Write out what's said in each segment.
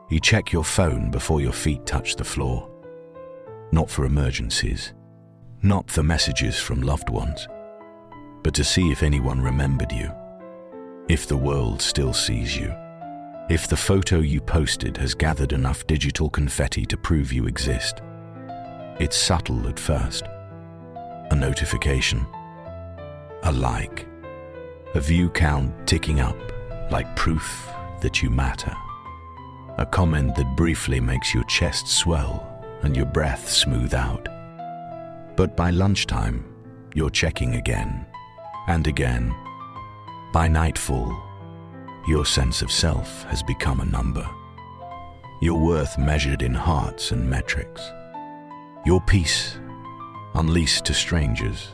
You check your phone before your feet touch the floor. Not for emergencies, not for messages from loved ones, but to see if anyone remembered you, if the world still sees you, if the photo you posted has gathered enough digital confetti to prove you exist. It's subtle at first. A notification, a like, a view count ticking up like proof that you matter. A comment that briefly makes your chest swell and your breath smooth out. But by lunchtime, you're checking again and again. By nightfall, your sense of self has become a number. Your worth measured in hearts and metrics. Your peace unleashed to strangers.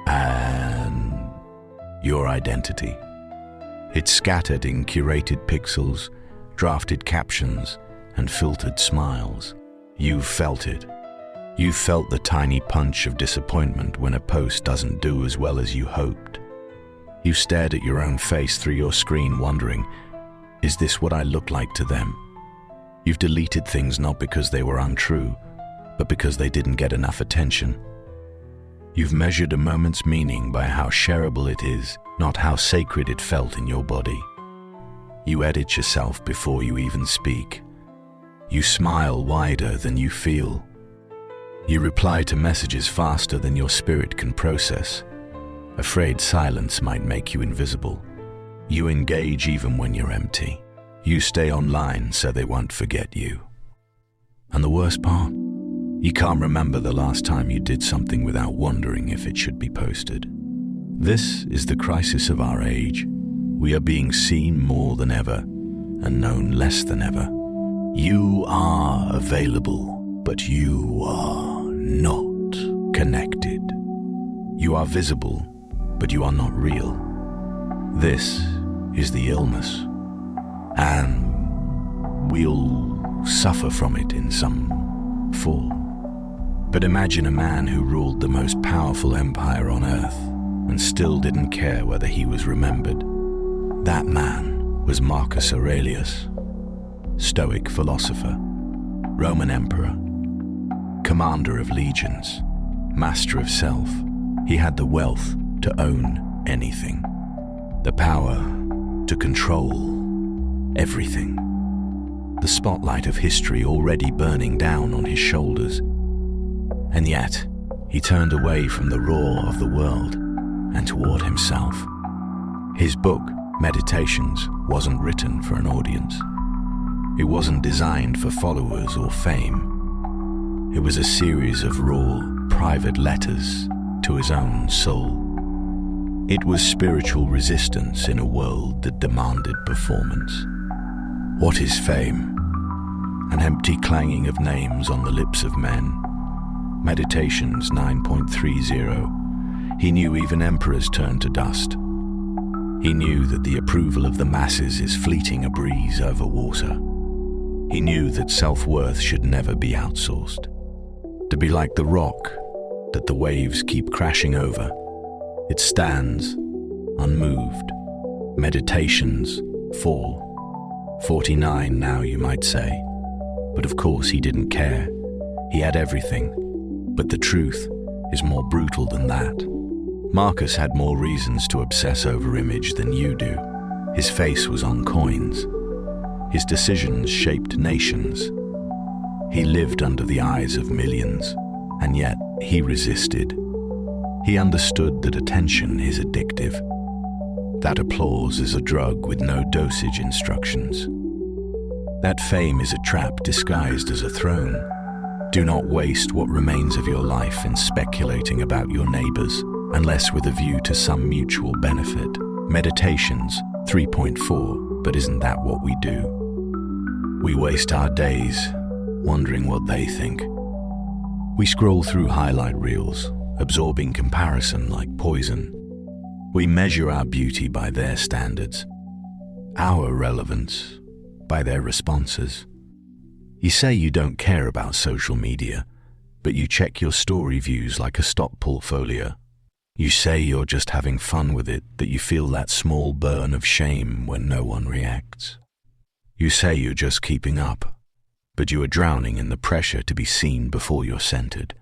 And your identity. It's scattered in curated pixels, drafted captions, and filtered smiles. You've felt it. You've felt the tiny punch of disappointment when a post doesn't do as well as you hoped. You've stared at your own face through your screen wondering, is this what I look like to them? You've deleted things not because they were untrue, but because they didn't get enough attention. You've measured a moment's meaning by how shareable it is, not how sacred it felt in your body. You edit yourself before you even speak. You smile wider than you feel. You reply to messages faster than your spirit can process, afraid silence might make you invisible. You engage even when you're empty. You stay online so they won't forget you. And the worst part? You can't remember the last time you did something without wondering if it should be posted. This is the crisis of our age. We are being seen more than ever and known less than ever. You are available, but you are not connected. You are visible, but you are not real. This is the illness, and we'll suffer from it in some form. But imagine a man who ruled the most powerful empire on earth and still didn't care whether he was remembered. That man was Marcus Aurelius, Stoic philosopher, Roman emperor, commander of legions, master of self. He had the wealth to own anything, the power to control everything, the spotlight of history already burning down on his shoulders. And yet, he turned away from the roar of the world and toward himself. His book, Meditations, wasn't written for an audience. It wasn't designed for followers or fame. It was a series of raw, private letters to his own soul. It was spiritual resistance in a world that demanded performance. What is fame? An empty clanging of names on the lips of men. Meditations 9.30. He knew even emperors turn to dust. He knew that the approval of the masses is fleeting, a breeze over water. He knew that self-worth should never be outsourced. To be like the rock that the waves keep crashing over. It stands, unmoved. Meditations 4:49 now, you might say. But of course he didn't care. He had everything. But the truth is more brutal than that. Marcus had more reasons to obsess over image than you do. His face was on coins. His decisions shaped nations. He lived under the eyes of millions, and yet he resisted. He understood that attention is addictive, that applause is a drug with no dosage instructions, that fame is a trap disguised as a throne. Do not waste what remains of your life in speculating about your neighbors, unless with a view to some mutual benefit. Meditations 3.4, but isn't that what we do? We waste our days wondering what they think. We scroll through highlight reels, absorbing comparison like poison. We measure our beauty by their standards, our relevance by their responses. You say you don't care about social media, but you check your story views like a stock portfolio. You say you're just having fun with it, that you feel that small burn of shame when no one reacts. You say you're just keeping up, but you are drowning in the pressure to be seen before you're centered.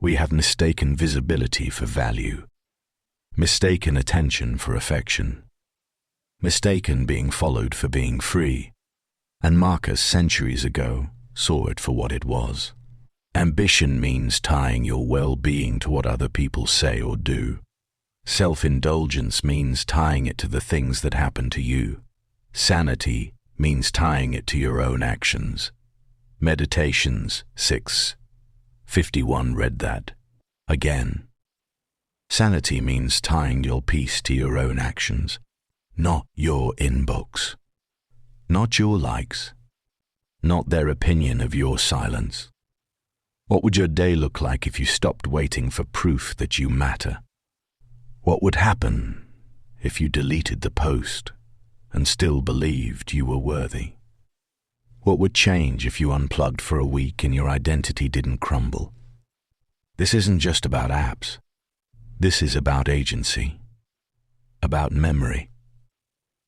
We have mistaken visibility for value, mistaken attention for affection, mistaken being followed for being free, and Marcus centuries ago saw it for what it was. Ambition means tying your well-being to what other people say or do. Self-indulgence means tying it to the things that happen to you. Sanity means tying it to your own actions. Meditations 6:51 read that. Again. Sanity means tying your peace to your own actions, not your inbox, not your likes, not their opinion of your silence. What would your day look like if you stopped waiting for proof that you matter? What would happen if you deleted the post and still believed you were worthy? What would change if you unplugged for a week and your identity didn't crumble? This isn't just about apps. This is about agency, about memory,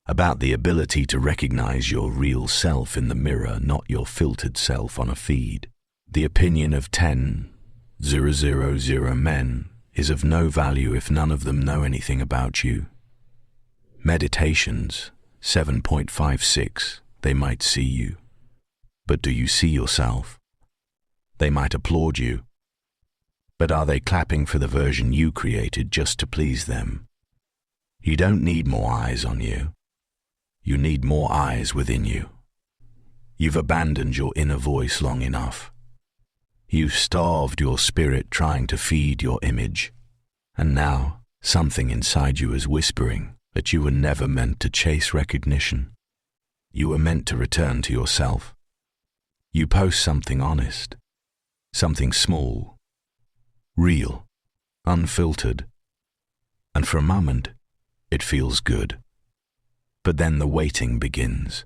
about the ability to recognize your real self in the mirror, not your filtered self on a feed. The opinion of 10,000 men is of no value if none of them know anything about you. Meditations 7.56, they might see you. But do you see yourself? They might applaud you. But are they clapping for the version you created just to please them? You don't need more eyes on you. You need more eyes within you. You've abandoned your inner voice long enough. You've starved your spirit trying to feed your image. And now, something inside you is whispering that you were never meant to chase recognition. You were meant to return to yourself. You post something honest, something small, real, unfiltered, and for a moment, it feels good. But then the waiting begins.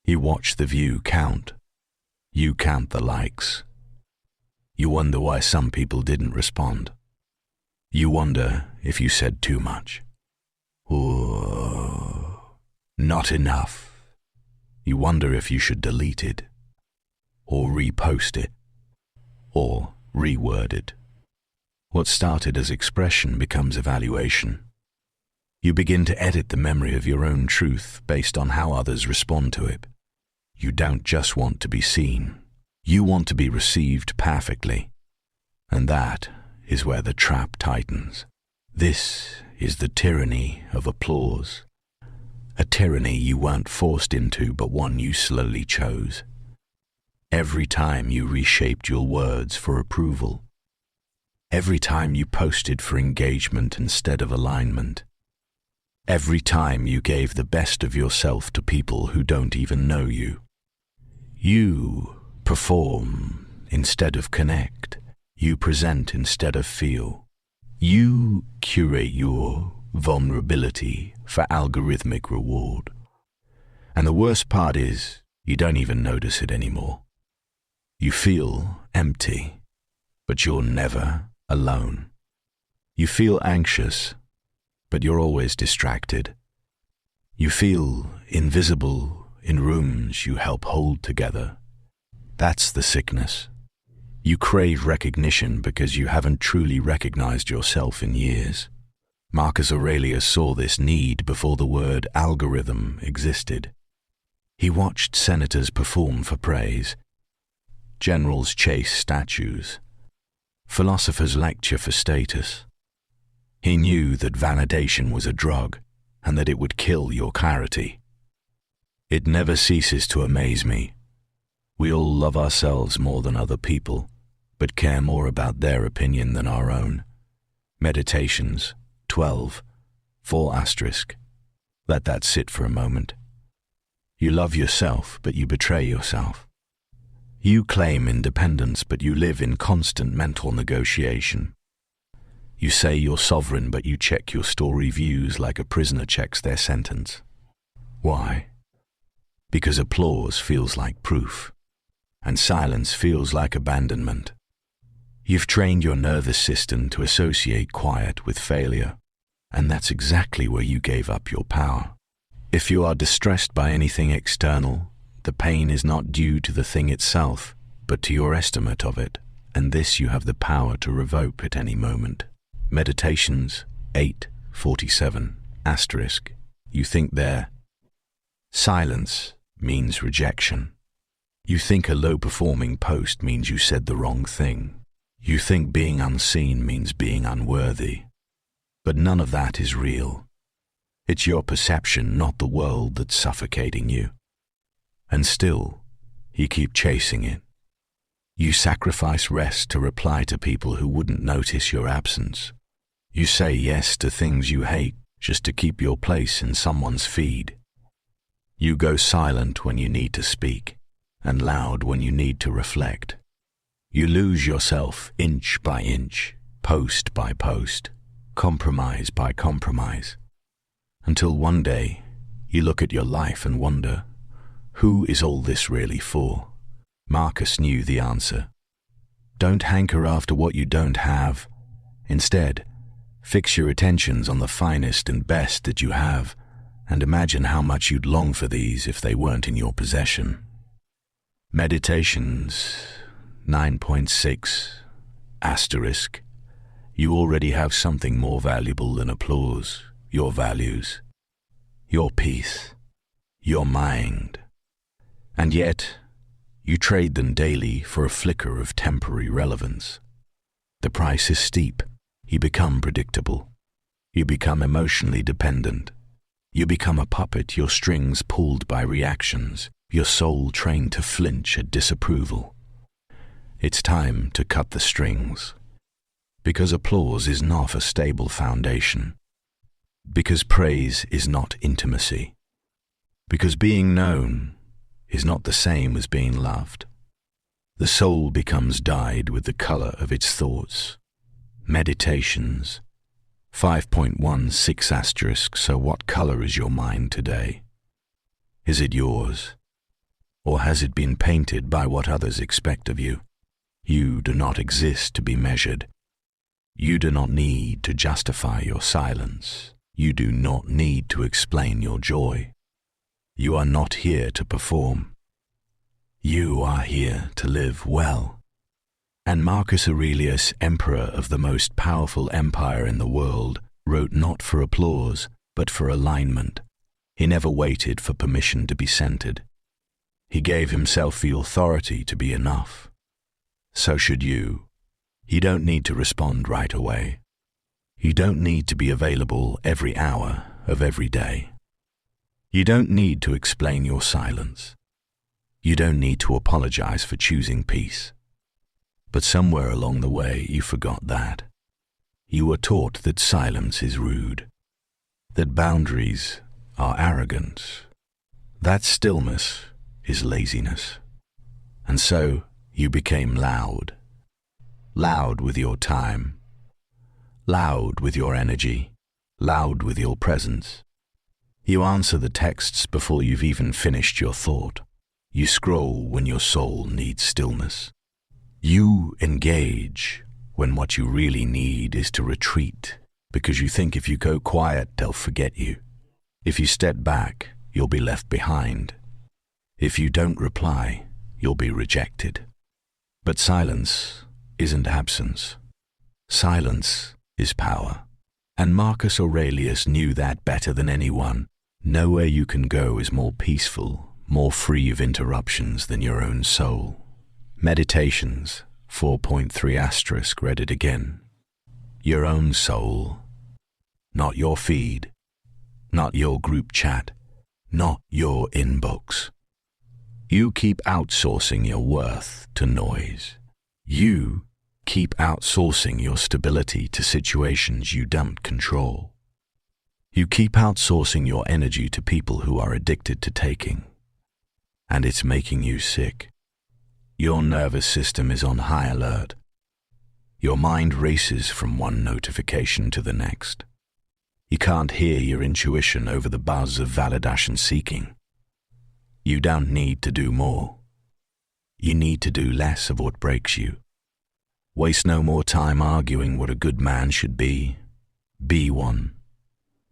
You watch the view count. You count the likes. You wonder why some people didn't respond. You wonder if you said too much. Or not enough. You wonder if you should delete it, or repost it, or reword it. What started as expression becomes evaluation. You begin to edit the memory of your own truth based on how others respond to it. You don't just want to be seen. You want to be received perfectly. And that is where the trap tightens. This is the tyranny of applause. A tyranny you weren't forced into, but one you slowly chose. Every time you reshaped your words for approval. Every time you posted for engagement instead of alignment. Every time you gave the best of yourself to people who don't even know you. You perform instead of connect. You present instead of feel. You curate your vulnerability for algorithmic reward. And the worst part is, you don't even notice it anymore. You feel empty, but you're never alone. You feel anxious, but you're always distracted. You feel invisible in rooms you help hold together. That's the sickness. You crave recognition because you haven't truly recognized yourself in years. Marcus Aurelius saw this need before the word algorithm existed. He watched senators perform for praise, generals chase statues, philosophers lecture for status. He knew that validation was a drug and that it would kill your clarity. It never ceases to amaze me. We all love ourselves more than other people, but care more about their opinion than our own. Meditations 12:4. Let that sit for a moment. You love yourself, but you betray yourself. You claim independence, but you live in constant mental negotiation. You say you're sovereign, but you check your story views like a prisoner checks their sentence. Why? Because applause feels like proof, and silence feels like abandonment. You've trained your nervous system to associate quiet with failure, and that's exactly where you gave up your power. If you are distressed by anything external, The pain is not due to the thing itself, but to your estimate of it, and this you have the power to revoke at any moment. Meditations 8:47 *. You think there. Silence means rejection. You think a low-performing post means you said the wrong thing. You think being unseen means being unworthy. But none of that is real. It's your perception, not the world, that's suffocating you. And still, you keep chasing it. You sacrifice rest to reply to people who wouldn't notice your absence. You say yes to things you hate just to keep your place in someone's feed. You go silent when you need to speak, and loud when you need to reflect. You lose yourself inch by inch, post by post, compromise by compromise, until one day you look at your life and wonder, who is all this really for? Marcus knew the answer. Don't hanker after what you don't have. Instead, fix your attentions on the finest and best that you have, and imagine how much you'd long for these if they weren't in your possession. Meditations 9.6 *. You already have something more valuable than applause, your values, your peace, your mind. And yet, you trade them daily for a flicker of temporary relevance. The price is steep. You become predictable. You become emotionally dependent. You become a puppet, your strings pulled by reactions, your soul trained to flinch at disapproval. It's time to cut the strings. Because applause is not a stable foundation. Because praise is not intimacy. Because being known is not the same as being loved. The soul becomes dyed with the color of its thoughts. Meditations 5.16 *. So what color is your mind today? Is it yours? Or has it been painted by what others expect of you? You do not exist to be measured. You do not need to justify your silence. You do not need to explain your joy. You are not here to perform. You are here to live well. And Marcus Aurelius, emperor of the most powerful empire in the world, wrote not for applause, but for alignment. He never waited for permission to be centered. He gave himself the authority to be enough. So should you. You don't need to respond right away. You don't need to be available every hour of every day. You don't need to explain your silence. You don't need to apologize for choosing peace. But somewhere along the way you forgot that. You were taught that silence is rude, that boundaries are arrogance, that stillness is laziness. And so you became loud. Loud with your time, loud with your energy, loud with your presence. You answer the texts before you've even finished your thought. You scroll when your soul needs stillness. You engage when what you really need is to retreat, because you think if you go quiet, they'll forget you. If you step back, you'll be left behind. If you don't reply, you'll be rejected. But silence isn't absence. Silence is power. And Marcus Aurelius knew that better than anyone. Nowhere you can go is more peaceful, more free of interruptions than your own soul. Meditations 4.3 * read it again. Your own soul, not your feed, not your group chat, not your inbox. You keep outsourcing your worth to noise. You keep outsourcing your stability to situations you don't control. You keep outsourcing your energy to people who are addicted to taking. And it's making you sick. Your nervous system is on high alert. Your mind races from one notification to the next. You can't hear your intuition over the buzz of validation seeking. You don't need to do more. You need to do less of what breaks you. Waste no more time arguing what a good man should be. Be one.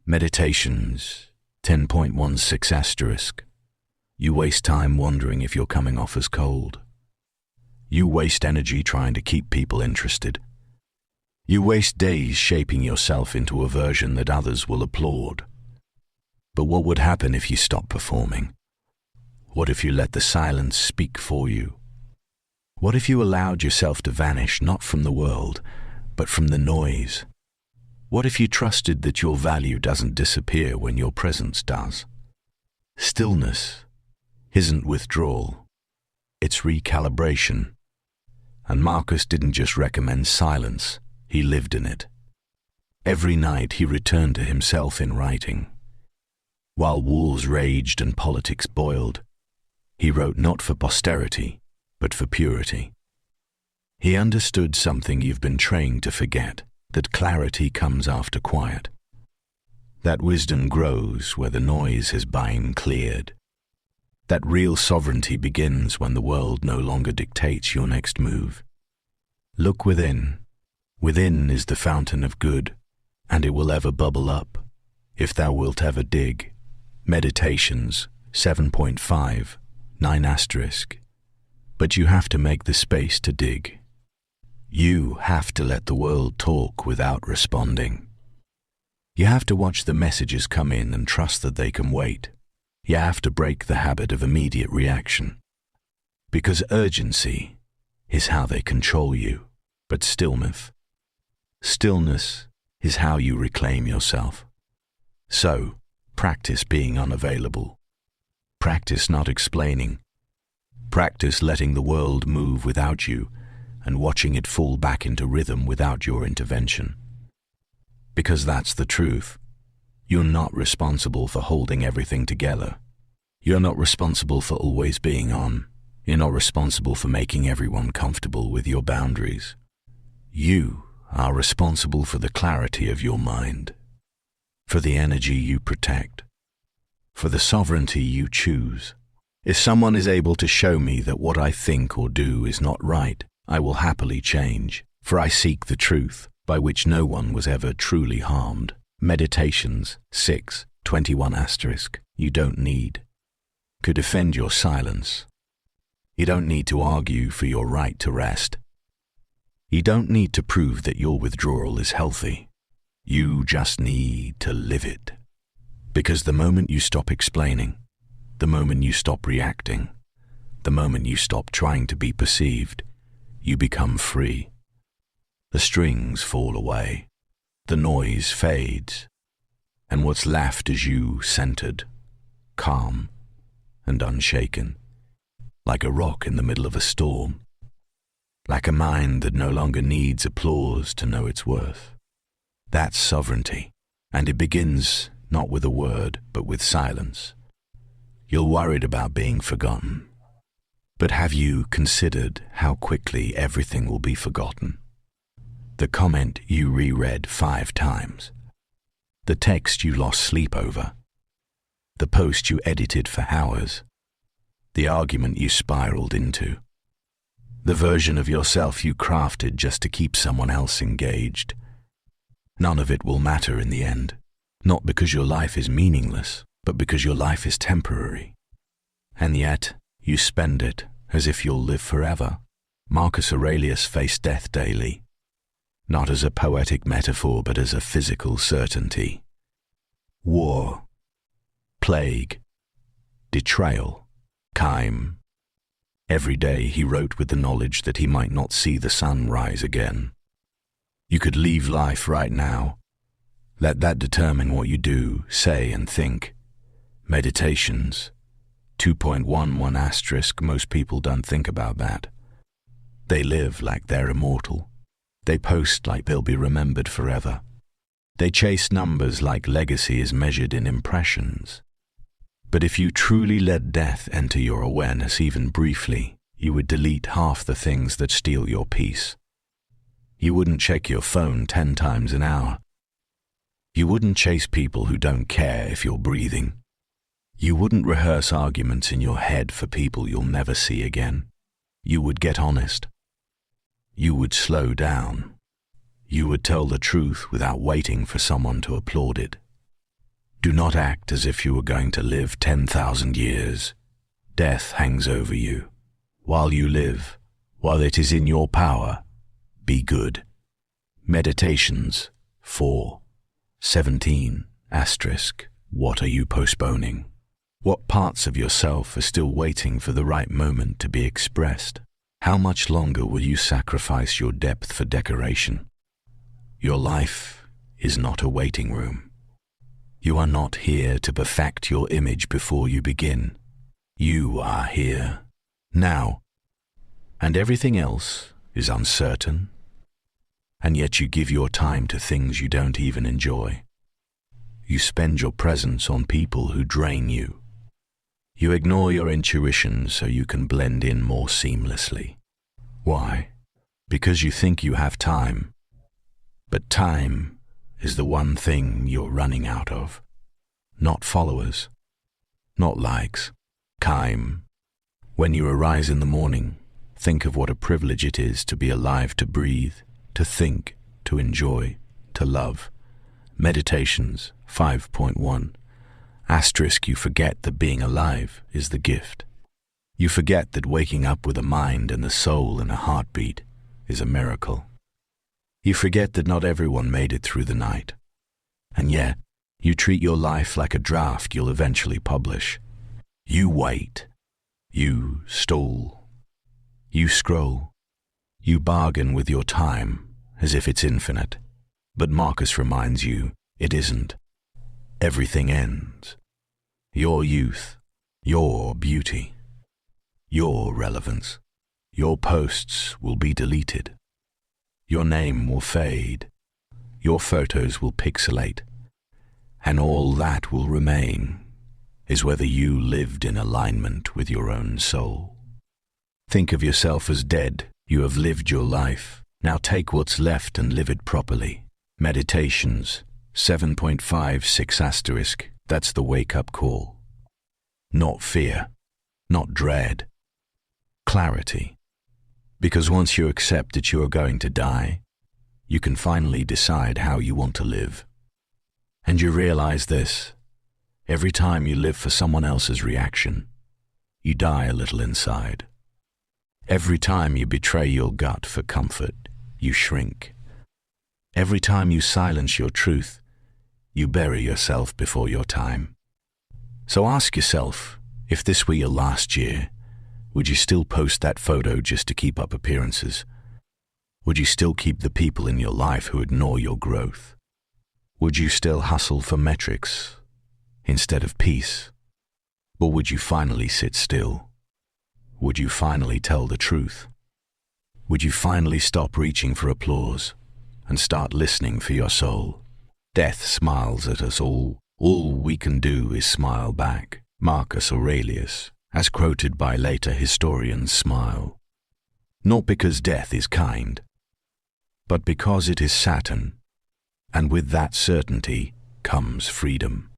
Meditations 10.16 *. You waste time wondering if you're coming off as cold. You waste energy trying to keep people interested. You waste days shaping yourself into a version that others will applaud. But what would happen if you stopped performing? What if you let the silence speak for you? What if you allowed yourself to vanish not from the world, but from the noise? What if you trusted that your value doesn't disappear when your presence does? Stillness isn't withdrawal, it's recalibration. And Marcus didn't just recommend silence, he lived in it. Every night he returned to himself in writing. While wars raged and politics boiled, he wrote not for posterity, but for purity. He understood something you've been trained to forget, that clarity comes after quiet. That wisdom grows where the noise has been cleared. That real sovereignty begins when the world no longer dictates your next move. Look within. Within is the fountain of good, and it will ever bubble up, if thou wilt ever dig. Meditations 7.5, 9*. But you have to make the space to dig. You have to let the world talk without responding. You have to watch the messages come in and trust that they can wait. You have to break the habit of immediate reaction. Because urgency is how they control you, but stillness is how you reclaim yourself. So, practice being unavailable. Practice not explaining. Practice letting the world move without you and watching it fall back into rhythm without your intervention. Because that's the truth. You're not responsible for holding everything together. You're not responsible for always being on. You're not responsible for making everyone comfortable with your boundaries. You are responsible for the clarity of your mind, for the energy you protect, for the sovereignty you choose. If someone is able to show me that what I think or do is not right, I will happily change, for I seek the truth, by which no one was ever truly harmed. Meditations 6:21*. You don't need to defend your silence. You don't need to argue for your right to rest. You don't need to prove that your withdrawal is healthy. You just need to live it. Because the moment you stop explaining, the moment you stop reacting, the moment you stop trying to be perceived, you become free. The strings fall away, the noise fades, and what's left is you centered, calm, and unshaken, like a rock in the middle of a storm, like a mind that no longer needs applause to know its worth. That's sovereignty, and it begins not with a word, but with silence. You're worried about being forgotten, but have you considered how quickly everything will be forgotten? The comment you reread 5 times, the text you lost sleep over, the post you edited for hours, the argument you spiraled into, the version of yourself you crafted just to keep someone else engaged. None of it will matter in the end, not because your life is meaningless, but because your life is temporary. And yet, you spend it as if you'll live forever. Marcus Aurelius faced death daily, not as a poetic metaphor, but as a physical certainty. War, plague, betrayal, time. Every day he wrote with the knowledge that he might not see the sun rise again. You could leave life right now. Let that determine what you do, say, and think. Meditations 2.11*. Most people don't think about that. They live like they're immortal. They post like they'll be remembered forever. They chase numbers like legacy is measured in impressions. But if you truly let death enter your awareness even briefly, you would delete half the things that steal your peace. You wouldn't check your phone 10 times an hour. You wouldn't chase people who don't care if you're breathing. You wouldn't rehearse arguments in your head for people you'll never see again. You would get honest. You would slow down. You would tell the truth without waiting for someone to applaud it. Do not act as if you were going to live 10,000 years. Death hangs over you. While you live, while it is in your power, be good. Meditations 4:17 *. What are you postponing? What parts of yourself are still waiting for the right moment to be expressed? How much longer will you sacrifice your depth for decoration? Your life is not a waiting room. You are not here to perfect your image before you begin. You are here now, and everything else is uncertain, and yet you give your time to things you don't even enjoy. You spend your presence on people who drain you. You ignore your intuition so you can blend in more seamlessly. Why? Because you think you have time. But time is the one thing you're running out of. Not followers, not likes. Time. When you arise in the morning, think of what a privilege it is to be alive, to breathe, to think, to enjoy, to love. Meditations 5.1 *. You forget that being alive is the gift. You forget that waking up with a mind and a soul and a heartbeat is a miracle. You forget that not everyone made it through the night. And yet, you treat your life like a draft you'll eventually publish. You wait. You stall. You scroll. You bargain with your time as if it's infinite. But Marcus reminds you it isn't. Everything ends. Your youth, your beauty, your relevance. Your posts will be deleted. Your name will fade. Your photos will pixelate. And all that will remain is whether you lived in alignment with your own soul. Think of yourself as dead. You have lived your life. Now take what's left and live it properly. Meditations 7.56 *. That's the wake-up call. Not fear, not dread. Clarity. Because once you accept that you are going to die, you can finally decide how you want to live. And you realize this: every time you live for someone else's reaction, you die a little inside. Every time you betray your gut for comfort, you shrink. Every time you silence your truth, you bury yourself before your time. So ask yourself, if this were your last year, would you still post that photo just to keep up appearances? Would you still keep the people in your life who ignore your growth? Would you still hustle for metrics instead of peace? Or would you finally sit still? Would you finally tell the truth? Would you finally stop reaching for applause and start listening for your soul? Death smiles at us all. All we can do is smile back. Marcus Aurelius, as quoted by later historians, smile. Not because death is kind, but because it is Saturn, and with that certainty comes freedom.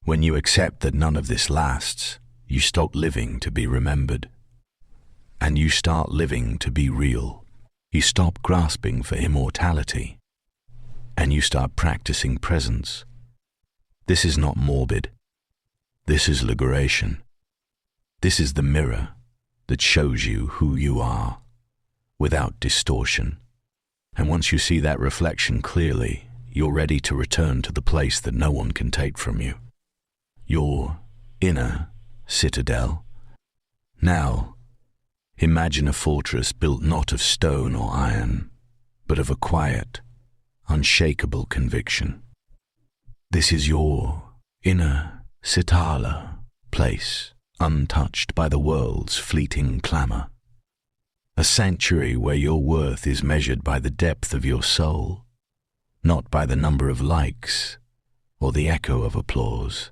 When you accept that none of this lasts, you stop living to be remembered, and you start living to be real. You stop grasping for immortality, and you start practicing presence. This is not morbid. This is liberation. This is the mirror that shows you who you are, without distortion. And once you see that reflection clearly, you're ready to return to the place that no one can take from you. Your inner citadel. Now, imagine a fortress built not of stone or iron, but of a quiet, unshakable conviction. This is your inner citala place, untouched by the world's fleeting clamor. A sanctuary where your worth is measured by the depth of your soul, not by the number of likes or the echo of applause.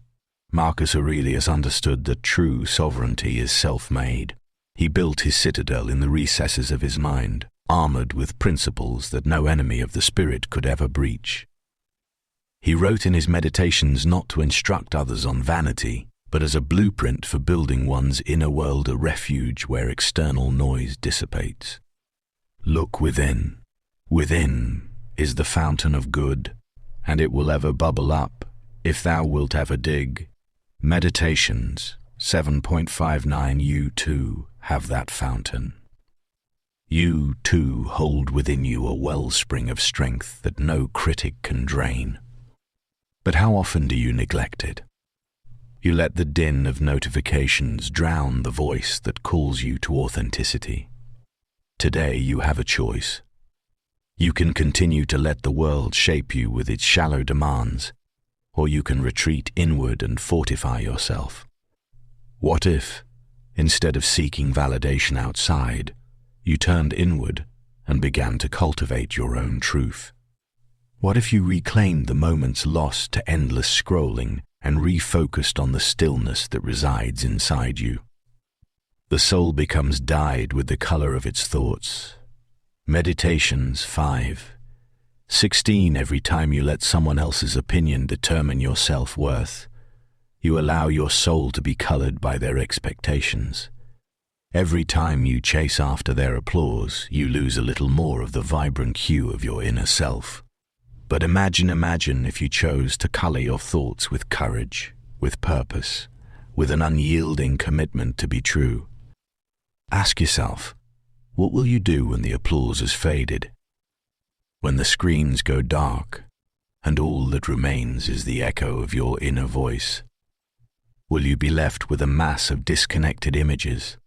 Marcus Aurelius understood that true sovereignty is self-made. He built his citadel in the recesses of his mind, armored with principles that no enemy of the spirit could ever breach. He wrote in his meditations not to instruct others on vanity, but as a blueprint for building one's inner world, a refuge where external noise dissipates. Look within. Within is the fountain of good, and it will ever bubble up if thou wilt ever dig. Meditations 7.59. You too have that fountain. You too hold within you a wellspring of strength that no critic can drain. But how often do you neglect it? You let the din of notifications drown the voice that calls you to authenticity. Today you have a choice. You can continue to let the world shape you with its shallow demands, or you can retreat inward and fortify yourself. What if, instead of seeking validation outside, you turned inward and began to cultivate your own truth? What if you reclaimed the moments lost to endless scrolling and refocused on the stillness that resides inside you? The soul becomes dyed with the color of its thoughts. Meditations 5:16. Every time you let someone else's opinion determine your self-worth, you allow your soul to be colored by their expectations. Every time you chase after their applause, you lose a little more of the vibrant hue of your inner self. But imagine if you chose to color your thoughts with courage, with purpose, with an unyielding commitment to be true. Ask yourself, what will you do when the applause has faded? When the screens go dark, and all that remains is the echo of your inner voice? Will you be left with a mass of disconnected images,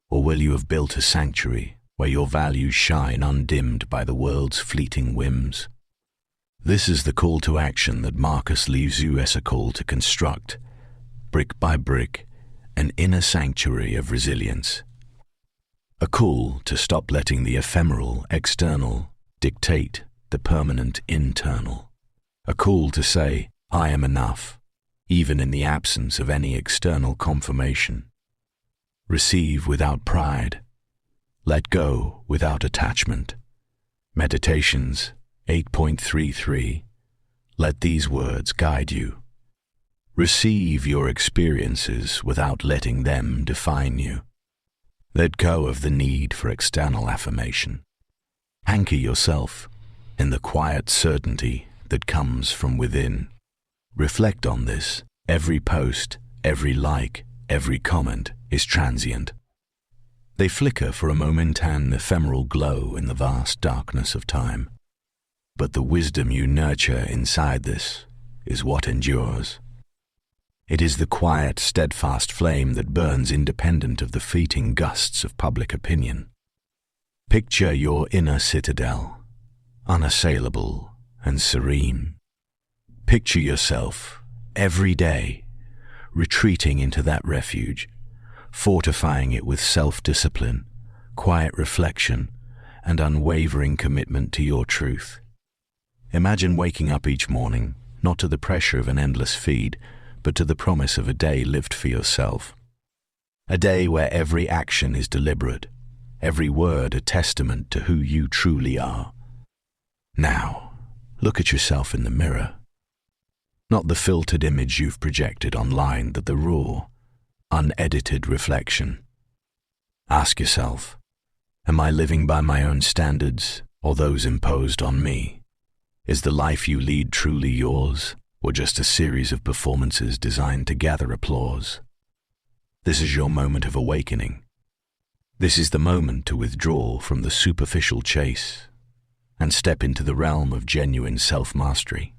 or will you have built a sanctuary where your values shine undimmed by the world's fleeting whims? This is the call to action that Marcus leaves you as a call to construct, brick by brick, an inner sanctuary of resilience. A call to stop letting the ephemeral external dictate the permanent internal. A call to say, I am enough, even in the absence of any external confirmation. Receive without pride. Let go without attachment. Meditations 8.33. Let these words guide you. Receive your experiences without letting them define you. Let go of the need for external affirmation. Anchor yourself in the quiet certainty that comes from within. Reflect on this. Every post, every like, every comment is transient. They flicker for a moment, an ephemeral glow in the vast darkness of time. But the wisdom you nurture inside this is what endures. It is the quiet, steadfast flame that burns independent of the fleeting gusts of public opinion. Picture your inner citadel, unassailable and serene. Picture yourself, every day, retreating into that refuge, fortifying it with self-discipline, quiet reflection, and unwavering commitment to your truth. Imagine waking up each morning, not to the pressure of an endless feed, but to the promise of a day lived for yourself. A day where every action is deliberate, every word a testament to who you truly are. Now, look at yourself in the mirror. Not the filtered image you've projected online, but the raw, unedited reflection. Ask yourself, am I living by my own standards or those imposed on me? Is the life you lead truly yours, or just a series of performances designed to gather applause? This is your moment of awakening. This is the moment to withdraw from the superficial chase and step into the realm of genuine self-mastery.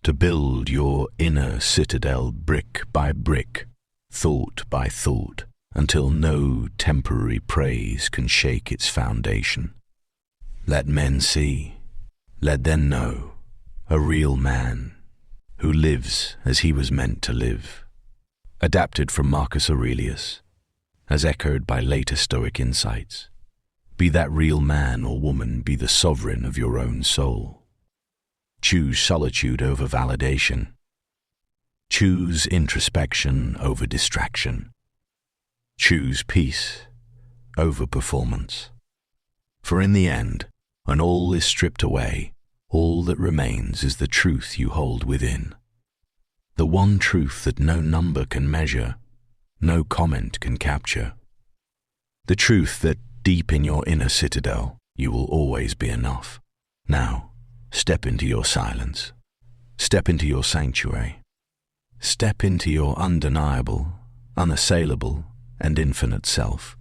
To build your inner citadel brick by brick, thought by thought, until no temporary praise can shake its foundation. Let men see, let them know, a real man who lives as he was meant to live. Adapted from Marcus Aurelius, as echoed by later Stoic insights. Be that real man or woman, be the sovereign of your own soul. Choose solitude over validation. Choose introspection over distraction. Choose peace over performance. For in the end, when all is stripped away, all that remains is the truth you hold within. The one truth that no number can measure, no comment can capture. The truth that deep in your inner citadel, you will always be enough. Now, step into your silence. Step into your sanctuary. Step into your undeniable, unassailable and infinite self.